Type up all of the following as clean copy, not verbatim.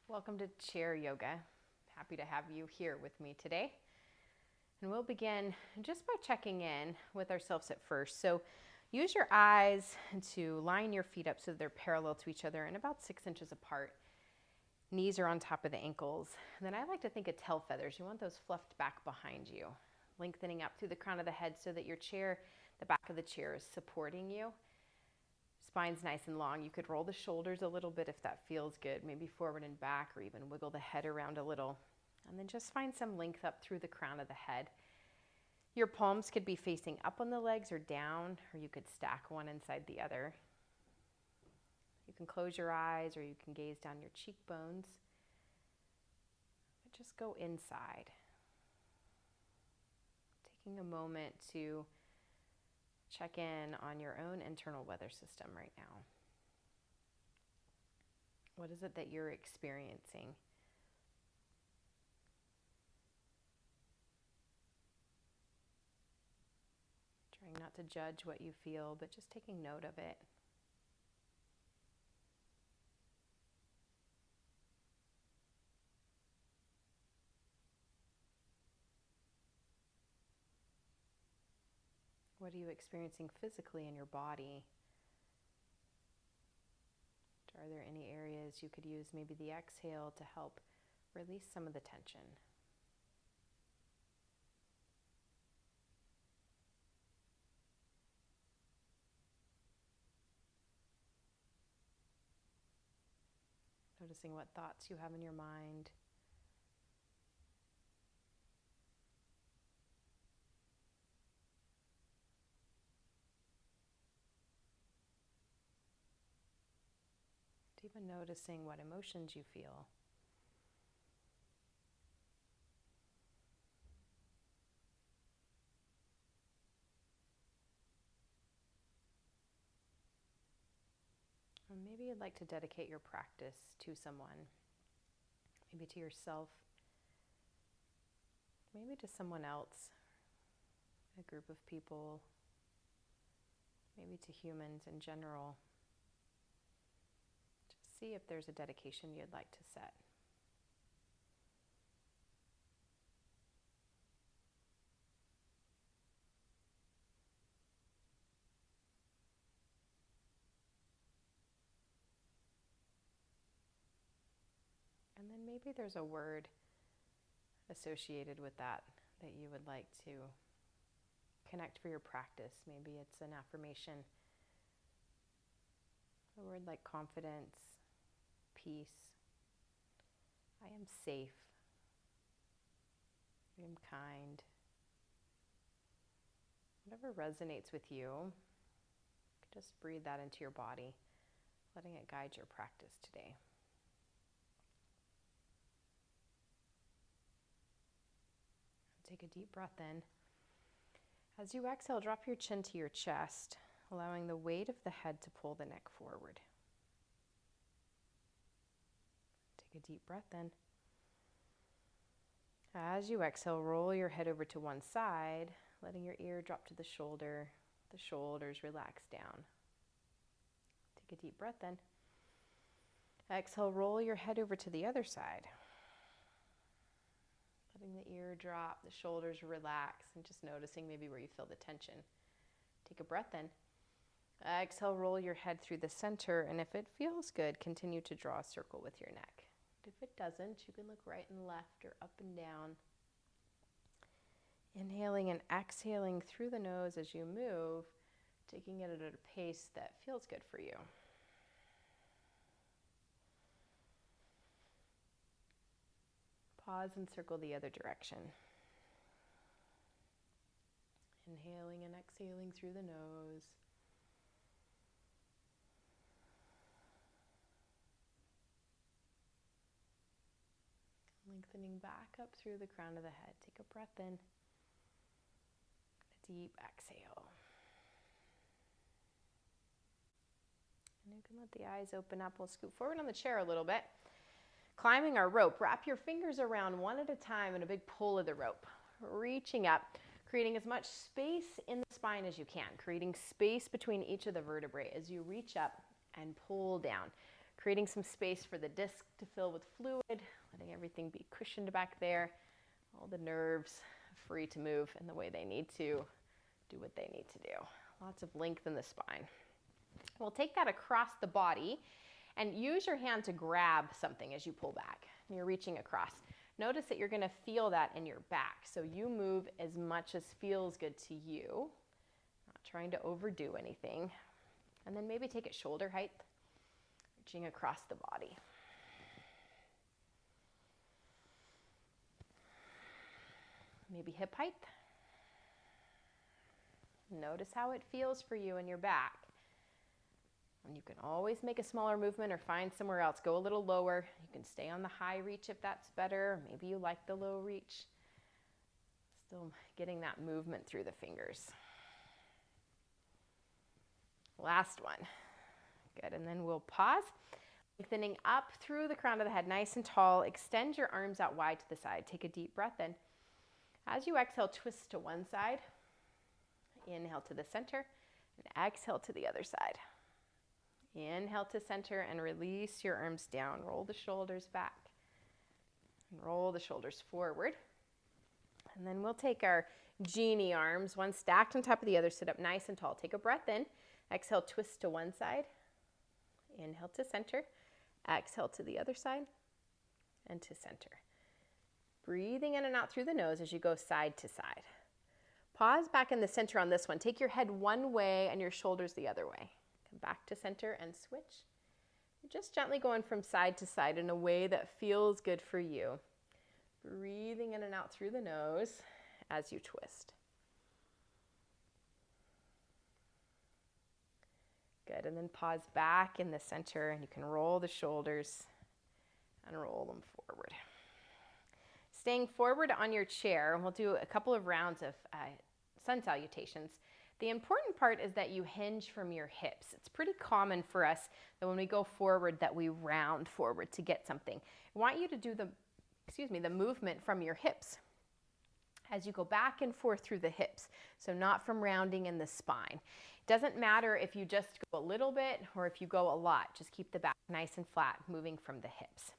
Welcome to Chair Yoga. Happy to have you here with me today. And we'll begin just by checking in with ourselves at first. So use your eyes to line your feet up so they're parallel to each other and about 6 inches apart. Knees are on top of the ankles. And then I like to think of tail feathers. You want those fluffed back behind you, lengthening up through the crown of the head so that your chair, the back of the chair is supporting you. Spine's nice and long. You could roll the shoulders a little bit if that feels good, maybe forward and back, or even wiggle the head around a little. And then just find some length up through the crown of the head. Your palms could be facing up on the legs or down, or you could stack one inside the other. You can close your eyes or you can gaze down your cheekbones. But just go inside. Taking a moment to check in on your own internal weather system right now. What is it that you're experiencing? Trying not to judge what you feel, but just taking note of it. What are you experiencing physically in your body? Are there any areas you could use maybe the exhale to help release some of the tension? Noticing what thoughts you have in your mind. Even noticing what emotions you feel. And maybe you'd like to dedicate your practice to someone, maybe to yourself, maybe to someone else, a group of people, maybe to humans in general. Just see if there's a dedication you'd like to set. And then maybe there's a word associated with that you would like to connect for your practice. Maybe it's an affirmation, a word like confidence, peace, I am safe, I am kind. Whatever resonates with you, just breathe that into your body, letting it guide your practice today. Take a deep breath in. As you exhale, drop your chin to your chest, allowing the weight of the head to pull the neck forward. Take a deep breath in. As you exhale, roll your head over to one side, letting your ear drop to the shoulders relax down. Take a deep breath in. Exhale, roll your head over to the other side. Letting the ear drop, the shoulders relax, and just noticing maybe where you feel the tension. Take a breath in. Exhale, roll your head through the center, and if it feels good, continue to draw a circle with your neck. If it doesn't, you can look right and left or up and down. Inhaling and exhaling through the nose as you move, taking it at a pace that feels good for you. Pause and circle the other direction. Inhaling and exhaling through the nose. Lengthening back up through the crown of the head. Take a breath in. A deep exhale. And you can let the eyes open up. We'll scoot forward on the chair a little bit. Climbing our rope, wrap your fingers around one at a time in a big pull of the rope. Reaching up, creating as much space in the spine as you can, creating space between each of the vertebrae as you reach up and pull down. creating some space for the disc to fill with fluid, letting everything be cushioned back there, all the nerves free to move in the way they need to do what they need to do. Lots of length in the spine. We'll take that across the body and use your hand to grab something as you pull back. You're reaching across. Notice that you're going to feel that in your back. So you move as much as feels good to you, not trying to overdo anything. And then maybe take it shoulder height, reaching across the body. Maybe hip height. Notice how it feels for you in your back. And you can always make a smaller movement or find somewhere else. Go a little lower. You can stay on the high reach if that's better. Maybe you like the low reach. Still getting that movement through the fingers. Last one. Good, and then we'll pause. Lengthening up through the crown of the head, nice and tall. Extend your arms out wide to the side. Take a deep breath in. As you exhale, twist to one side. Inhale to the center, and exhale to the other side. Inhale to center and release your arms down. Roll the shoulders back and roll the shoulders forward. And then we'll take our genie arms, one stacked on top of the other, sit up nice and tall. Take a breath in. Exhale, twist to one side. Inhale to center. Exhale to the other side and to center. Breathing in and out through the nose as you go side to side. Pause back in the center on this one. Take your head one way and your shoulders the other way. Come back to center and switch. You're just gently going from side to side in a way that feels good for you. Breathing in and out through the nose as you twist. Good, and then pause back in the center and you can roll the shoulders and roll them forward. Staying forward on your chair, we'll do a couple of rounds of sun salutations. The important part is that you hinge from your hips. It's pretty common for us that when we go forward that we round forward to get something. I want you to do the movement from your hips as you go back and forth through the hips. So not from rounding in the spine. It doesn't matter if you just go a little bit or if you go a lot. Just keep the back nice and flat, moving from the hips.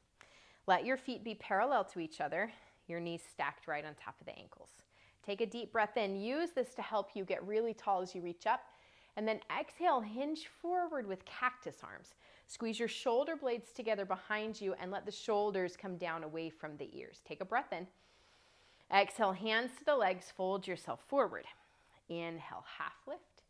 Let your feet be parallel to each other, your knees stacked right on top of the ankles. Take a deep breath in. Use this to help you get really tall as you reach up. And then exhale, hinge forward with cactus arms. Squeeze your shoulder blades together behind you and let the shoulders come down away from the ears. Take a breath in. Exhale, hands to the legs, fold yourself forward. Inhale, half lift.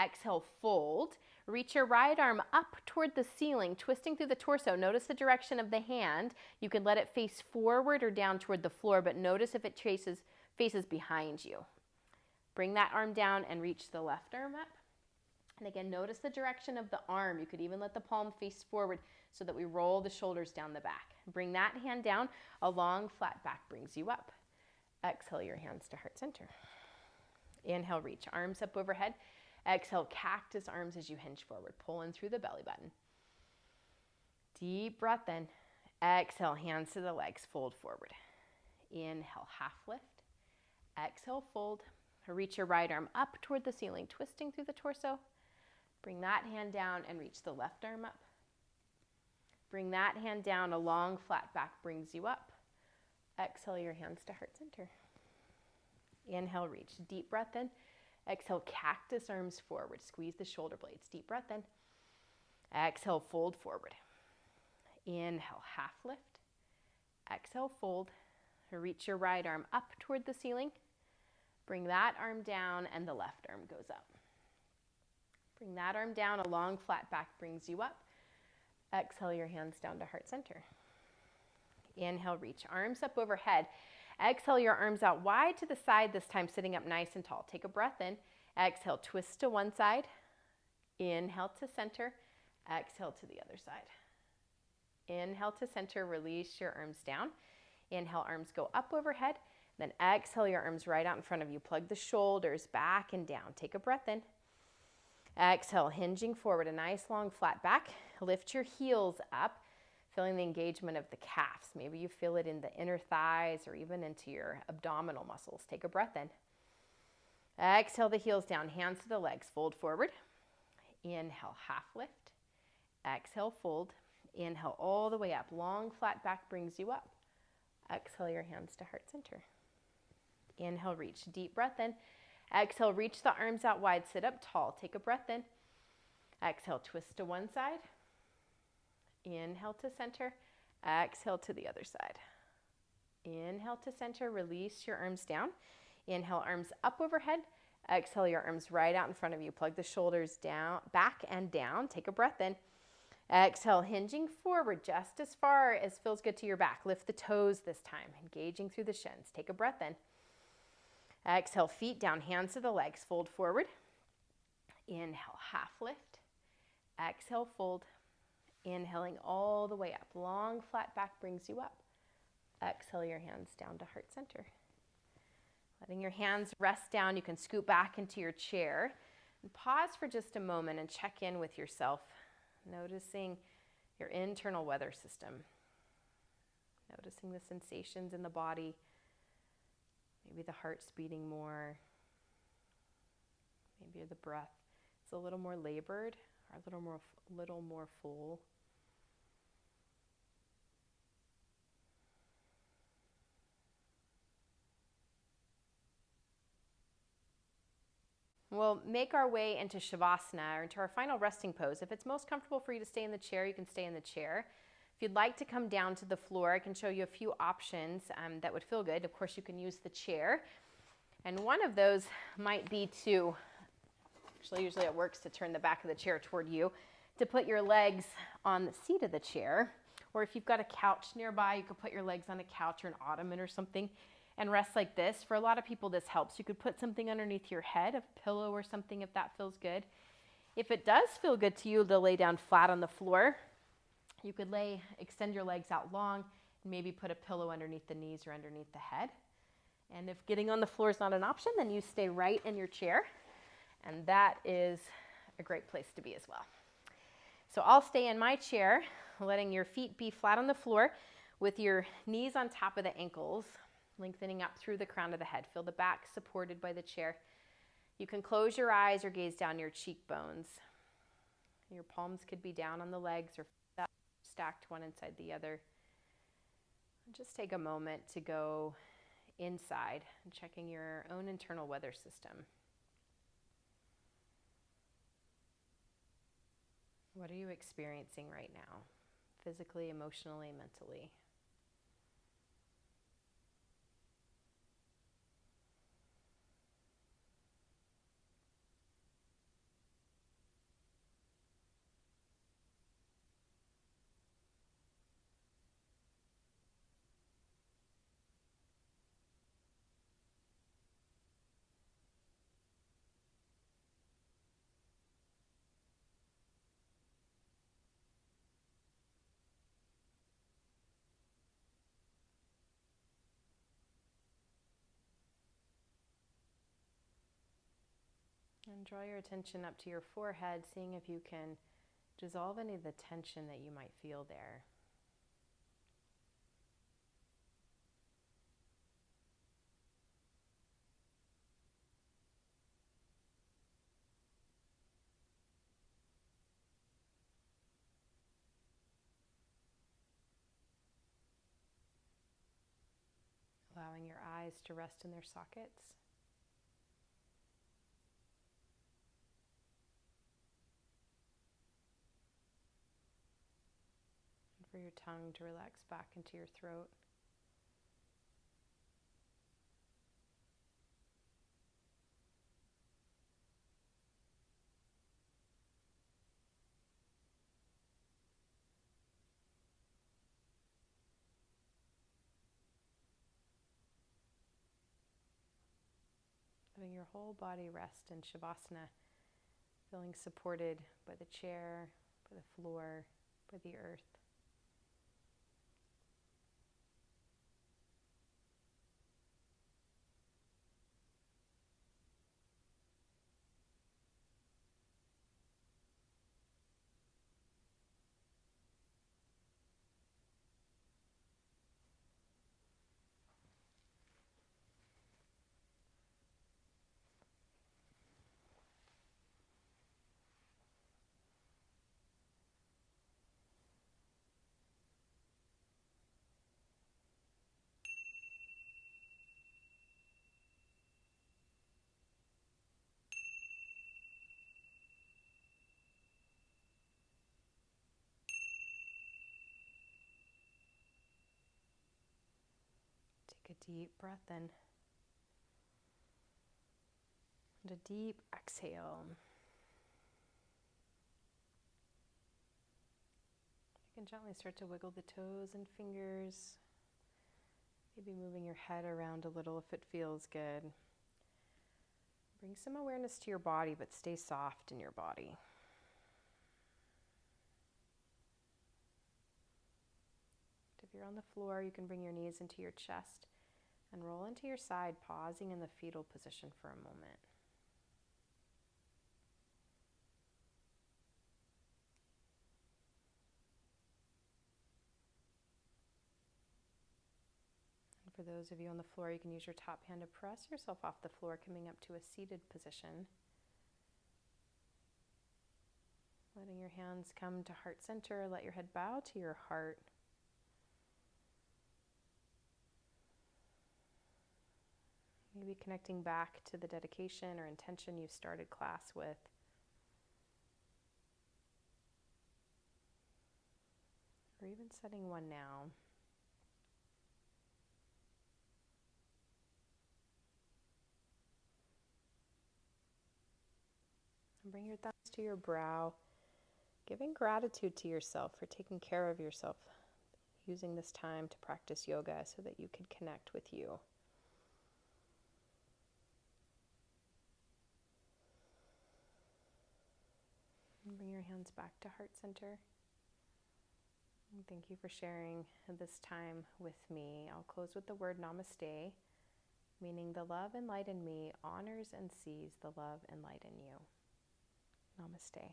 Exhale, fold. Reach your right arm up toward the ceiling, twisting through the torso. Notice the direction of the hand. You can let it face forward or down toward the floor, but notice if it faces behind you. Bring that arm down and reach the left arm up. And again, notice the direction of the arm. You could even let the palm face forward so that we roll the shoulders down the back. Bring that hand down. A long, flat back brings you up. Exhale your hands to heart center. Inhale, reach arms up overhead. Exhale, cactus arms as you hinge forward. Pull in through the belly button. Deep breath in. Exhale, hands to the legs, fold forward. Inhale, half lift. Exhale, fold. Reach your right arm up toward the ceiling, twisting through the torso. Bring that hand down and reach the left arm up. Bring that hand down. A long, flat back brings you up. Exhale your hands to heart center. Inhale, reach. Deep breath in. Exhale, cactus arms forward. Squeeze the shoulder blades. Deep breath in. Exhale, fold forward. Inhale, half lift. Exhale, fold. Reach your right arm up toward the ceiling. Bring that arm down and the left arm goes up. Bring that arm down. A long, flat back brings you up. Exhale your hands down to heart center. Inhale, reach arms up overhead. Exhale your arms out wide to the side, this time sitting up nice and tall. Take a breath in. Exhale, twist to one side. Inhale to center. Exhale to the other side. Inhale to center, release your arms down. Inhale, arms go up overhead. Then exhale your arms right out in front of you. Plug the shoulders back and down. Take a breath in. Exhale, hinging forward, a nice long flat back. Lift your heels up, feeling the engagement of the calves. Maybe you feel it in the inner thighs or even into your abdominal muscles. Take a breath in. Exhale the heels down, hands to the legs, fold forward. Inhale, half lift. Exhale, fold. Inhale all the way up. Long, flat back brings you up. Exhale your hands to heart center. Inhale, reach. Deep breath in. Exhale, reach the arms out wide. Sit up tall. Take a breath in. Exhale, twist to one side. Inhale to center. Exhale to the other side. Inhale to center. Release your arms down. Inhale, arms up overhead. Exhale, your arms right out in front of you. Plug the shoulders down, back and down. Take a breath in. Exhale, hinging forward just as far as feels good to your back. Lift the toes this time, engaging through the shins. Take a breath in. Exhale, feet down, hands to the legs. Fold forward. Inhale, half lift. Exhale, fold. Inhaling all the way up. Long, flat back brings you up. Exhale your hands down to heart center. Letting your hands rest down, you can scoot back into your chair. And pause for just a moment and check in with yourself, noticing your internal weather system. Noticing the sensations in the body. Maybe the heart's beating more. Maybe the breath is a little more labored or a little more full. We'll make our way into Shavasana, or into our final resting pose. If it's most comfortable for you to stay in the chair, you can stay in the chair. If you'd like to come down to the floor, I can show you a few options that would feel good. Of course, you can use the chair. And one of those might be to, actually usually it works to turn the back of the chair toward you, to put your legs on the seat of the chair. Or if you've got a couch nearby, you could put your legs on a couch or an ottoman or something and rest like this. For a lot of people, this helps. You could put something underneath your head, a pillow or something, if that feels good. If it does feel good to you to lay down flat on the floor, you could extend your legs out long and maybe put a pillow underneath the knees or underneath the head. And if getting on the floor is not an option, then you stay right in your chair. And that is a great place to be as well. So I'll stay in my chair, letting your feet be flat on the floor with your knees on top of the ankles, lengthening up through the crown of the head. Feel the back supported by the chair. You can close your eyes or gaze down your cheekbones. Your palms could be down on the legs or stacked one inside the other. And just take a moment to go inside and checking your own internal weather system. What are you experiencing right now? Physically, emotionally, mentally? And draw your attention up to your forehead, seeing if you can dissolve any of the tension that you might feel there. Allowing your eyes to rest in their sockets. And for your tongue to relax back into your throat. Letting your whole body rest in Shavasana, feeling supported by the chair, by the floor, by the earth. Take a deep breath in and a deep exhale. You can gently start to wiggle the toes and fingers, maybe moving your head around a little if it feels good. Bring some awareness to your body, but stay soft in your body. If you're on the floor, you can bring your knees into your chest and roll into your side, pausing in the fetal position for a moment. And for those of you on the floor, you can use your top hand to press yourself off the floor, coming up to a seated position. Letting your hands come to heart center, let your head bow to your heart. Maybe connecting back to the dedication or intention you started class with. Or even setting one now. And bring your thumbs to your brow, giving gratitude to yourself for taking care of yourself, using this time to practice yoga so that you could connect with you. And bring your hands back to heart center. And thank you for sharing this time with me. I'll close with the word namaste, meaning the love and light in me honors and sees the love and light in you. Namaste.